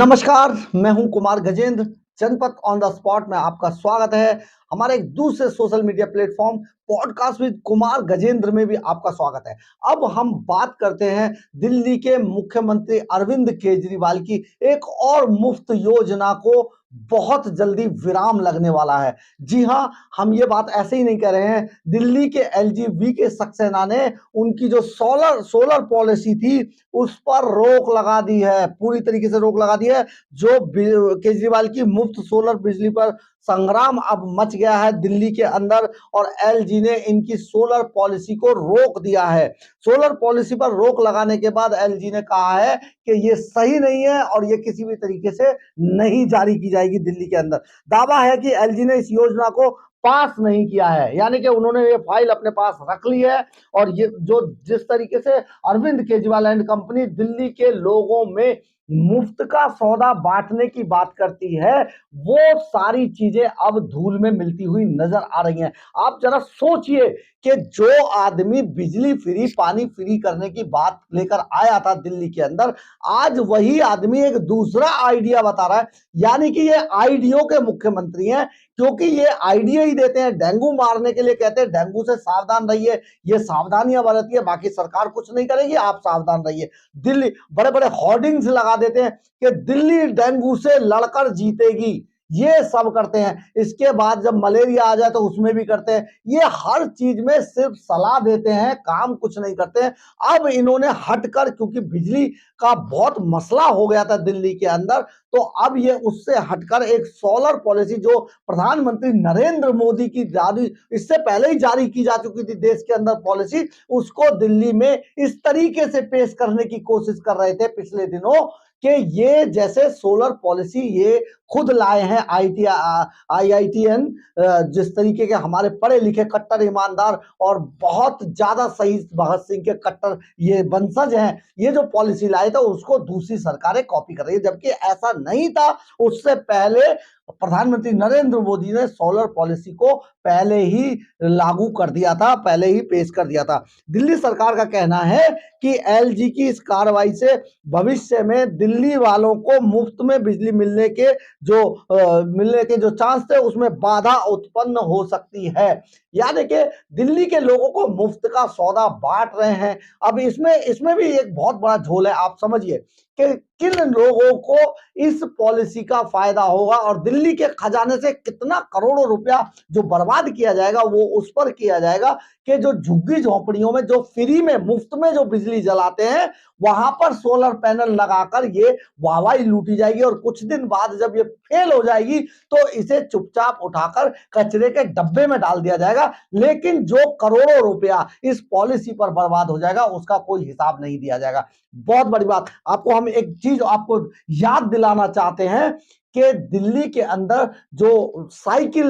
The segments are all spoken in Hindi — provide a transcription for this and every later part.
नमस्कार, मैं हूं कुमार गजेंद्र। जनपद ऑन द स्पॉट में आपका स्वागत है। हमारे एक दूसरे social media platform podcast with Kumar Gajendra में भी आपका स्वागत है। अब हम बात करते हैं दिल्ली के मुख्यमंत्री अरविंद केजरीवाल की एक और मुफ्त योजना को बहुत जल्दी विराम लगने वाला है। जी हाँ, हम ये बात ऐसे ही नहीं कह रहे हैं। दिल्ली के एलजी के सक्सेना ने उनकी जो सोलर पॉलिसी थी उस पर रोक लगा दी है, पूरी तरीके से रोक लगा दी है। जो केजरीवाल की मुफ्त सोलर बिजली पर संग्राम अब मच गया है दिल्ली के अंदर, और एलजी ने इनकी सोलर पॉलिसी को रोक दिया है। सोलर पॉलिसी पर रोक लगाने के बाद एलजी ने कहा है कि ये सही नहीं है और ये किसी भी तरीके से नहीं जारी की जाएगी दिल्ली के अंदर। दावा है कि एलजी ने इस योजना को पास नहीं किया है, यानी कि उन्होंने ये फाइल अपने पास रख ली है। और ये जो जिस तरीके से अरविंद केजरीवाल एंड कंपनी दिल्ली के लोगों में मुफ्त का सौदा बांटने की बात करती है, वो सारी चीजें अब धूल में मिलती हुई नजर आ रही हैं। आप जरा सोचिए कि जो आदमी बिजली फ्री, पानी फ्री करने की बात लेकर आया था दिल्ली के अंदर, आज वही आदमी एक दूसरा आइडिया बता रहा है। यानी कि ये आइडियो के मुख्यमंत्री हैं, क्योंकि ये आइडिया ही देते हैं। डेंगू मारने के लिए कहते हैं डेंगू से सावधान रहिए, ये सावधानियां बरतिए, बाकी सरकार कुछ नहीं करेगी, आप सावधान रहिए। दिल्ली बड़े बड़े होर्डिंग्स लगा देते हैं कि दिल्ली डेंगू से लड़कर जीतेगी, ये सब करते हैं। इसके बाद जब मलेरिया आ जाए तो उसमें भी करते हैं। ये हर चीज में सिर्फ सलाह देते हैं, काम कुछ नहीं करते हैं। अब इन्होंने हटकर, क्योंकि बिजली का बहुत मसला हो गया था दिल्ली के अंदर, तो अब ये उससे हटकर एक सोलर पॉलिसी जो प्रधानमंत्री नरेंद्र मोदी की जारी, इससे पहले ही जारी की जा चुकी थी देश के अंदर पॉलिसी, उसको दिल्ली में इस तरीके से पेश करने की कोशिश कर रहे थे पिछले दिनों कि ये जैसे सोलर पॉलिसी ये खुद लाए हैं आईआईटीएन, जिस तरीके के हमारे पढ़े लिखे कट्टर ईमानदार और बहुत ज्यादा शहीद भगत सिंह के कट्टर ये वंशज हैं, ये जो पॉलिसी लाए थे उसको दूसरी सरकारें कॉपी कर रही है, जबकि ऐसा नहीं था। उससे पहले प्रधानमंत्री नरेंद्र मोदी ने सोलर पॉलिसी को पहले ही लागू कर दिया था, पहले ही पेश कर दिया था। दिल्ली सरकार का कहना है कि एलजी की इस कार्रवाई से भविष्य में दिल्ली वालों को मुफ्त में बिजली मिलने के जो चांस थे उसमें बाधा उत्पन्न हो सकती है। यानी कि दिल्ली के लोगों को मुफ्त का सौदा बांट रहे हैं। अब इसमें इसमें भी एक बहुत बड़ा झोल है। आप समझिए कि किन लोगों को इस पॉलिसी का फायदा होगा और दिल्ली के खजाने से कितना करोड़ों रुपया जो बर्बाद किया जाएगा वो उस पर किया जाएगा कि जो झुग्गी झोपड़ियों में जो फ्री में मुफ्त में जो बिजली जलाते हैं वहां पर सोलर पैनल लगाकर ये वाहवाही लूटी जाएगी, और कुछ दिन बाद जब ये फेल हो जाएगी तो इसे चुपचाप उठाकर कचरे के डब्बे में डाल दिया जाएगा। लेकिन जो करोड़ों रुपया इस पॉलिसी पर बर्बाद हो जाएगा उसका कोई हिसाब नहीं दिया जाएगा। बहुत बड़ी बात, आपको हम एक चीज आपको याद दिलाना चाहते हैं कि दिल्ली के अंदर जो साइकिल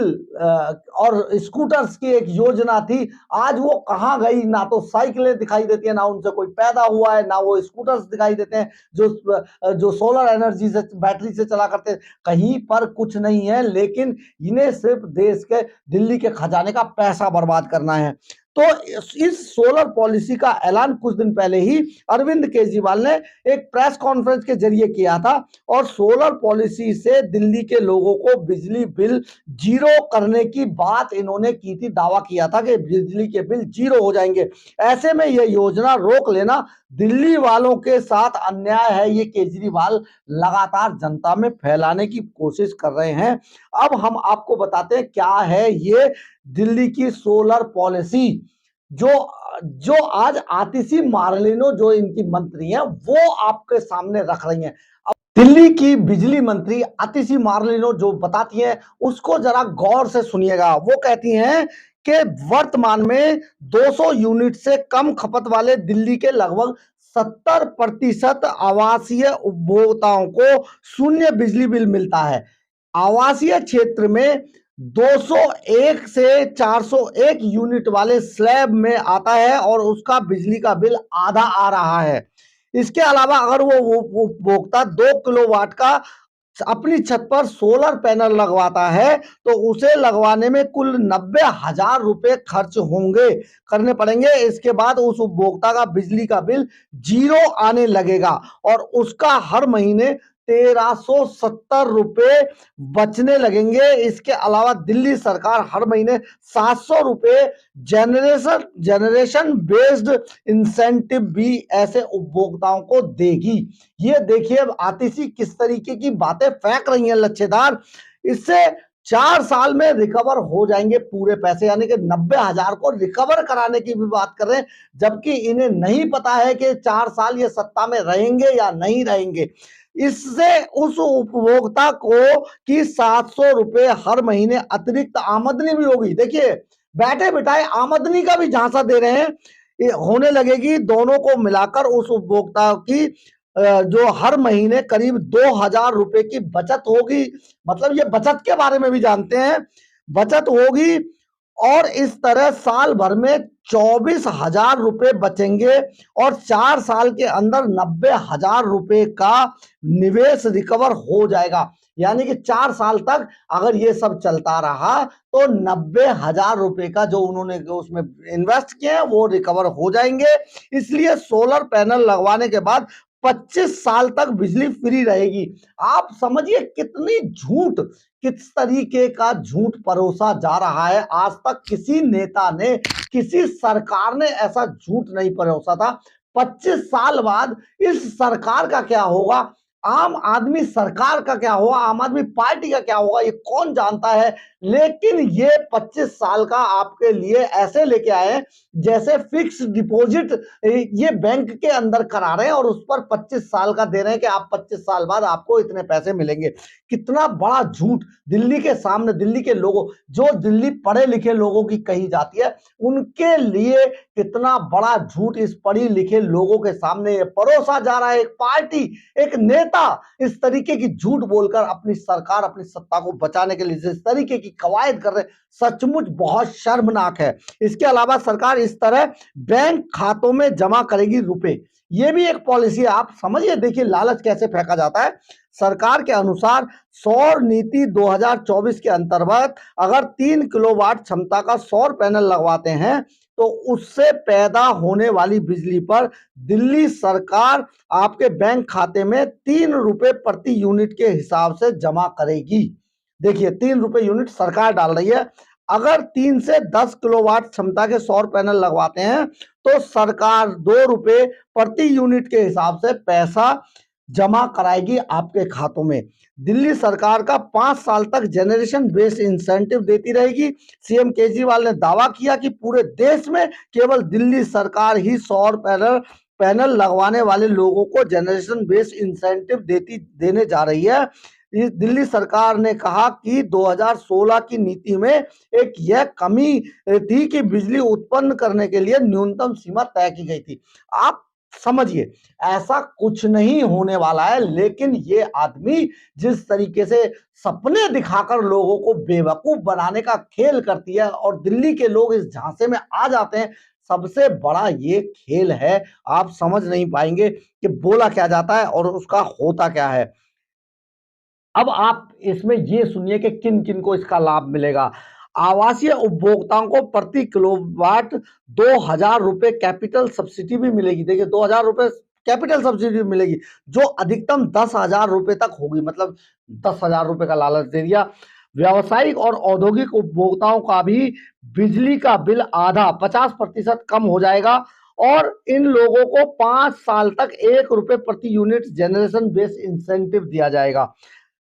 और स्कूटर्स की एक योजना थी, आज वो कहां गई? ना तो साइकिलें दिखाई देती है, ना उनसे कोई पैदा हुआ है, ना वो स्कूटर्स दिखाई देते हैं जो सोलर एनर्जी से, बैटरी से चला करते हैं। कहीं पर कुछ नहीं है, लेकिन इन्हें सिर्फ देश के, दिल्ली के खजाने का पैसा बर्बाद करना है। तो इस सोलर पॉलिसी का ऐलान कुछ दिन पहले ही अरविंद केजरीवाल ने एक प्रेस कॉन्फ्रेंस के जरिए किया था, और सोलर पॉलिसी से दिल्ली के लोगों को बिजली बिल जीरो करने की बात इन्होंने की थी। दावा किया था कि बिजली के बिल जीरो हो जाएंगे। ऐसे में यह योजना रोक लेना दिल्ली वालों के साथ अन्याय है, ये केजरीवाल लगातार जनता में फैलाने की कोशिश कर रहे हैं। अब हम आपको बताते हैं क्या है ये दिल्ली की सोलर पॉलिसी, जो जो आज आतिशी मार्लेनो जो इनकी मंत्री हैं वो आपके सामने रख रही हैं। अब दिल्ली की बिजली मंत्री आतिशी मार्लेनो जो बताती हैं उसको जरा गौर से सुनिएगा। वो कहती हैं कि वर्तमान में 200 यूनिट से कम खपत वाले दिल्ली के लगभग 70% आवासीय उपभोक्ताओं को शून्य बिजली बिल मिलता है। आवासीय क्षेत्र में 201 से 401 यूनिट वाले स्लैब में आता है और उसका बिजली का बिल आधा आ रहा है। इसके अलावा अगर वो उपभोक्ता 2 किलोवाट का अपनी छत पर सोलर पैनल लगवाता है तो उसे लगवाने में कुल 90,000 रुपए खर्च करने पड़ेंगे। इसके बाद उस उपभोक्ता का बिजली का बिल जीरो आने लगेगा और उसका हर महीने 1370 रुपए बचने लगेंगे। इसके अलावा दिल्ली सरकार हर महीने 700 रुपए जनरेशन बेस्ड इंसेंटिव भी ऐसे उपभोक्ताओं को देगी। ये देखिए अब आतिशी किस तरीके की बातें फेंक रही हैं लच्छेदार। इससे 4 साल में रिकवर हो जाएंगे पूरे पैसे, यानी कि 90,000 को रिकवर कराने की भी बात कर रहे हैं, जबकि इन्हें नहीं पता है कि 4 साल ये सत्ता में रहेंगे या नहीं रहेंगे। इससे उस उपभोक्ता को कि 700 रुपए हर महीने अतिरिक्त आमदनी भी होगी। देखिए बैठे बिठाए आमदनी का भी झांसा दे रहे हैं, ये होने लगेगी। दोनों को मिलाकर उस उपभोक्ता की जो हर महीने करीब 2,000 रुपए की बचत होगी। मतलब ये बचत के बारे में भी जानते हैं, बचत होगी और इस तरह साल भर में 24,000 रुपए बचेंगे और 4 साल के अंदर 90,000 रुपए का निवेश रिकवर हो जाएगा। यानी कि 4 साल तक अगर ये सब चलता रहा तो 90,000 रुपए का जो उन्होंने उसमें इन्वेस्ट किए हैं वो रिकवर हो जाएंगे। इसलिए सोलर पैनल लगवाने के बाद 25 साल तक बिजली फ्री रहेगी। आप समझिए कितनी झूठ, किस तरीके का झूठ परोसा जा रहा है। आज तक किसी नेता ने, किसी सरकार ने ऐसा झूठ नहीं परोसा था। 25 साल बाद इस सरकार का क्या होगा, आम आदमी सरकार का क्या होगा, आम आदमी पार्टी का क्या होगा, ये कौन जानता है। लेकिन ये 25 साल का आपके लिए ऐसे लेके आए जैसे फिक्स डिपॉजिट ये बैंक के अंदर करा रहे हैं और उस पर 25 साल का दे रहे हैं कि आप 25 साल बाद आपको इतने पैसे मिलेंगे। कितना बड़ा झूठ दिल्ली के सामने, दिल्ली के लोगों, जो दिल्ली पढ़े लिखे लोगों की कही जाती है, उनके लिए कितना बड़ा झूठ इस पढ़े लिखे लोगों के सामने ये परोसा जा रहा है। एक पार्टी, एक नेता इस तरीके की झूठ बोलकर अपनी सरकार, अपनी सत्ता को बचाने के लिए जिस तरीके की कवायद कर रहे हैं, सचमुच बहुत शर्मनाक है। इसके अलावा सरकार इस तरह बैंक खातों में जमा करेगी रुपए, ये भी एक पॉलिसी है। आप समझिए, देखिए लालच कैसे फेंका जाता है। सरकार के अनुसार सौर नीति 2024 के अंतर्गत अगर 3 किलोवाट क्षमता का सौर पैनल लगवाते हैं तो उससे पैदा होने वाली बिजली पर दिल्ली सरकार आपके बैंक खाते में 3 रुपए प्रति यूनिट के हिसाब से जमा करेगी। देखिए 3 रुपए यूनिट सरकार डाल रही है। अगर 3 से 10 किलोवाट क्षमता के सौर पैनल लगवाते हैं तो सरकार 2 रुपए प्रति यूनिट के हिसाब से पैसा जमा कराएगी आपके खातों में। दिल्ली सरकार का 5 साल तक जनरेशन बेस्ड इंसेंटिव देती रहेगी। सीएम केजरीवाल ने दावा किया कि पूरे देश में केवल दिल्ली सरकार ही सौर पैनल लगवाने वाले लोगों को जनरेशन बेस्ड इंसेंटिव देने जा रही है। इस दिल्ली सरकार ने कहा कि 2016 की नीति में एक यह कमी थी कि बिजली उत्पन्न करने के लिए न्यूनतम सीमा तय की गई थी। आप समझिए ऐसा कुछ नहीं होने वाला है, लेकिन ये आदमी जिस तरीके से सपने दिखाकर लोगों को बेवकूफ बनाने का खेल करती है और दिल्ली के लोग इस झांसे में आ जाते हैं, सबसे बड़ा ये खेल है। आप समझ नहीं पाएंगे कि बोला क्या जाता है और उसका होता क्या है। अब आप इसमें ये सुनिए कि किन किन को इसका लाभ मिलेगा। आवासीय उपभोक्ताओं को प्रति किलोवाट 2,000 रुपए कैपिटल सब्सिडी भी मिलेगी। देखिए 2,000 रुपए कैपिटल सब्सिडी मिलेगी जो अधिकतम 10,000 रुपए तक होगी। मतलब 10,000 रुपए का लालच दे दिया। व्यावसायिक और औद्योगिक उपभोक्ताओं का भी बिजली का बिल आधा 50% कम हो जाएगा और इन लोगों को 5 साल तक 1 रुपए प्रति यूनिट जनरेशन बेस्ड इंसेंटिव दिया जाएगा।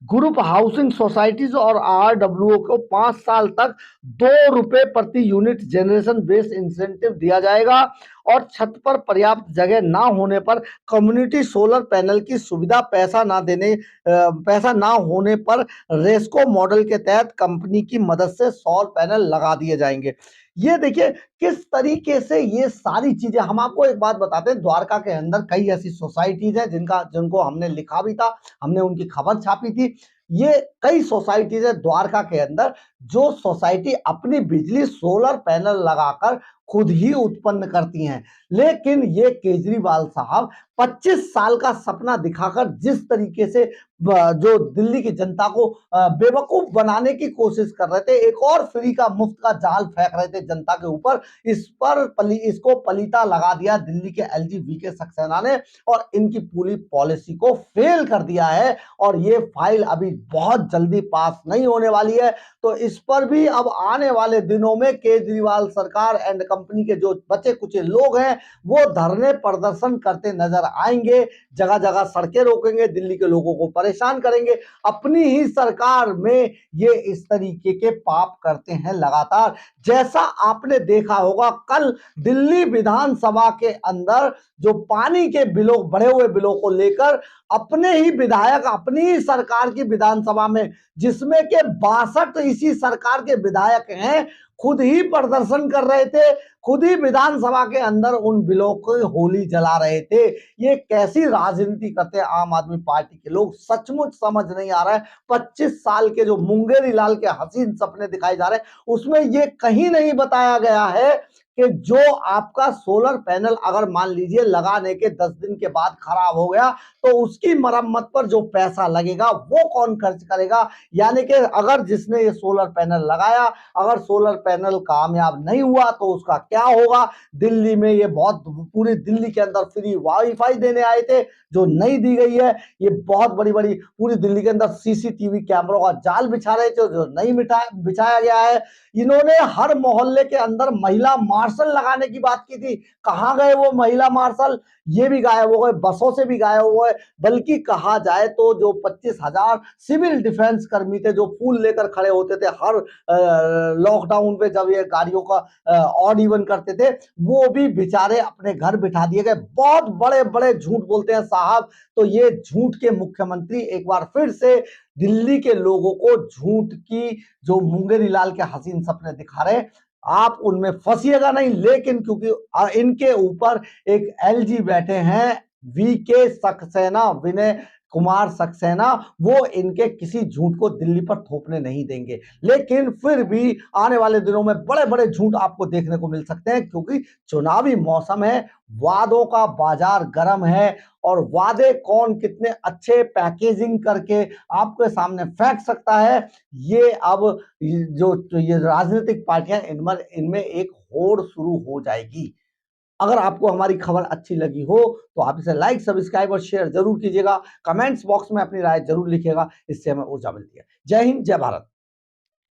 ग्रुप हाउसिंग सोसाइटीज और आरडब्ल्यूओ को 5 साल तक 2 रुपए प्रति यूनिट जनरेशन बेस्ड इंसेंटिव दिया जाएगा और छत पर पर्याप्त जगह ना होने पर कम्युनिटी सोलर पैनल की सुविधा पैसा ना होने पर रेस्को मॉडल के तहत कंपनी की मदद से सौर पैनल लगा दिए जाएंगे। ये देखिए किस तरीके से ये सारी चीजें। हम आपको एक बात बताते हैं, द्वारका के अंदर कई ऐसी सोसाइटीज है जिनको हमने लिखा भी था, हमने उनकी खबर छापी थी। ये कई सोसाइटीज है द्वारका के अंदर जो सोसाइटी अपनी बिजली सोलर पैनल लगाकर खुद ही उत्पन्न करती हैं। लेकिन ये केजरीवाल साहब 25 साल का सपना दिखाकर जिस तरीके से जो दिल्ली की जनता को बेवकूफ बनाने की कोशिश कर रहे थे, एक और फ्री का मुफ्त का जाल फेंक रहे थे जनता के ऊपर, इसको पलीता लगा दिया दिल्ली के एलजी वीके सक्सेना ने और इनकी पूरी पॉलिसी को फेल कर दिया है। और ये फाइल अभी बहुत जल्दी पास नहीं होने वाली है, तो इस पर भी अब आने वाले दिनों में केजरीवाल सरकार एंड कंपनी के जो बचे कुछ लोग हैं वो धरने प्रदर्शन करते नजर आएंगे, जगह जगह सड़कें रोकेंगे, दिल्ली के लोगों को परेशान करेंगे। अपनी ही सरकार में ये इस तरीके के पाप करते हैं लगातार। जैसा आपने देखा होगा कल दिल्ली विधानसभा के अंदर जो पानी के बिलों, बढ़े हुए बिलों को लेकर अपने ही विधायक अपनी ही सरकार की विधानसभा में, जिसमें के 62 इसी सरकार के विधायक हैं, खुद ही प्रदर्शन कर रहे थे, खुद ही विधानसभा के अंदर उन बिलों को होली जला रहे थे। ये कैसी राजनीति करते हैं आम आदमी पार्टी के लोग, सचमुच समझ नहीं आ रहा है। 25 साल के जो मुंगेरी लाल के हसीन सपने दिखाए जा रहे हैं उसमें ये कहीं नहीं बताया गया है कि जो आपका सोलर पैनल अगर मान लीजिए लगाने के 10 दिन के बाद खराब हो गया तो उसकी मरम्मत पर जो पैसा लगेगा वो कौन खर्च करेगा। यानी कि अगर जिसने ये सोलर पैनल लगाया, अगर सोलर पैनल कामयाब नहीं हुआ तो उसका क्या होगा। दिल्ली में ये बहुत, पूरी दिल्ली के अंदर फ्री वाईफाई देने आए थे जो नहीं दी गई है। ये बहुत बड़ी बड़ी पूरी दिल्ली के अंदर सीसीटीवी कैमरों का जाल बिछा रहे थे जो नहीं बिछाया गया है। इन्होंने हर मोहल्ले के अंदर महिला मार्शल लगाने की बात की थी, कहां गए वो महिला मार्शल, ये भी गायब हो गए, बसों से भी गायब हो गए। बल्कि कहा जाए तो जो 25,000 सिविल डिफेंस कर्मी थे जो फूल लेकर खड़े होते थे हर लॉकडाउन पे जब ये गाड़ियों का ऑड इवन करते थे, वो भी बेचारे अपने घर बिठा दिए गए। बहुत बड़े बड़े झूठ बोलते हैं साहब। तो ये झूठ के मुख्यमंत्री एक बार फिर से दिल्ली के लोगों को झूठ की जो मुंगेरी लाल के हसीन सपने दिखा रहे हैं, आप उनमें फंसिएगा नहीं। लेकिन क्योंकि इनके ऊपर एक एलजी बैठे हैं, वीके सक्सेना, विनय कुमार सक्सेना, वो इनके किसी झूठ को दिल्ली पर थोपने नहीं देंगे। लेकिन फिर भी आने वाले दिनों में बड़े बड़े झूठ आपको देखने को मिल सकते हैं, क्योंकि चुनावी मौसम है, वादों का बाजार गर्म है और वादे कौन कितने अच्छे पैकेजिंग करके आपके सामने फेंक सकता है, ये अब जो ये राजनीतिक पार्टियां इनमें एक होड़ शुरू हो जाएगी। अगर आपको हमारी खबर अच्छी लगी हो तो आप इसे लाइक, सब्सक्राइब और शेयर जरूर कीजिएगा। कमेंट्स बॉक्स में अपनी राय जरूर लिखिएगा, इससे हमें ऊर्जा मिलती है। जय हिंद, जय भारत।